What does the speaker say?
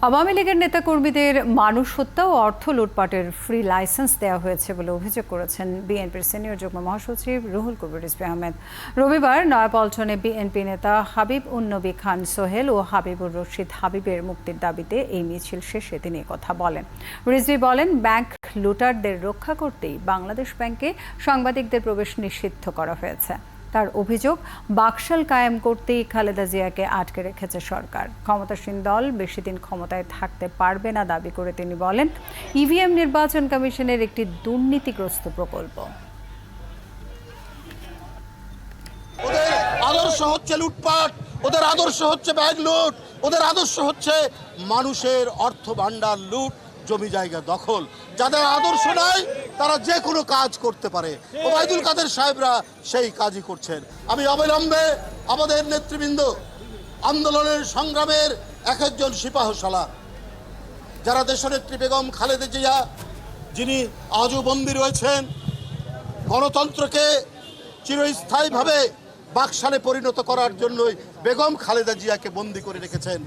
আওয়ামী লীগের নেতাকর্মীদের মানুষ হত্যা ও অর্থ লুটপাটের ফ্রি লাইসেন্স দেওয়া হয়েছে বলে অভিযোগ করেছেন বিএনপির সিনিয়র যুগ্ম মহাসচিব রুহুল কবির রিজভী আহমেদ। রবিবার নয়াপল্টনে বিএনপি নেতা হাবিব উন-নবী খান সোহেল ও হাবিবুর রশিদ হাবিবের মুক্তির দাবিতে এই মিছিল শেষে তিনি কথা বলেন। রিজভী বলেন, ব্যাংক লুটারদের রক্ষা করতেই বাংলাদেশ ব্যাংকে সাংবাদিকদের প্রবেশ নিষিদ্ধ করা হয়েছে। তার অভিযোগ, বাকশাল কায়েম করতেই খালেদা জিয়াকে আটকে রেখেছে সরকার। ক্ষমতাসীন দল বেশি দিন ক্ষমতায় থাকতে পারবে না দাবি করে তিনি বলেন, ইভিএম নির্বাচন কমিশনের একটি দুর্নীতিগ্রস্ত প্রকল্প। ওদের আদর্শ হচ্ছে লুটপাট, ওদের আদর্শ হচ্ছে ব্যাংক লুট, ওদের আদর্শ হচ্ছে মানুষের অর্থ ভাণ্ডার লুট, জমি জায়গা দখল। যাদের আদর্শ নাই তারা যে কোনো কাজ করতে পারে। ওবায়দুল কাদের সাহেবরা সেই কাজই করছেন। আমি অবিলম্বে আমাদের নেতৃবৃন্দ, আন্দোলনের সংগ্রামের এক একজন সিপাহসালার, যারা দেশনেত্রী বেগম খালেদা জিয়া, যিনি আজও বন্দী রয়েছেন, গণতন্ত্রকে চিরস্থায়ীভাবে বাকশালে পরিণত করার জন্যই বেগম খালেদা জিয়াকে বন্দী করে রেখেছেন।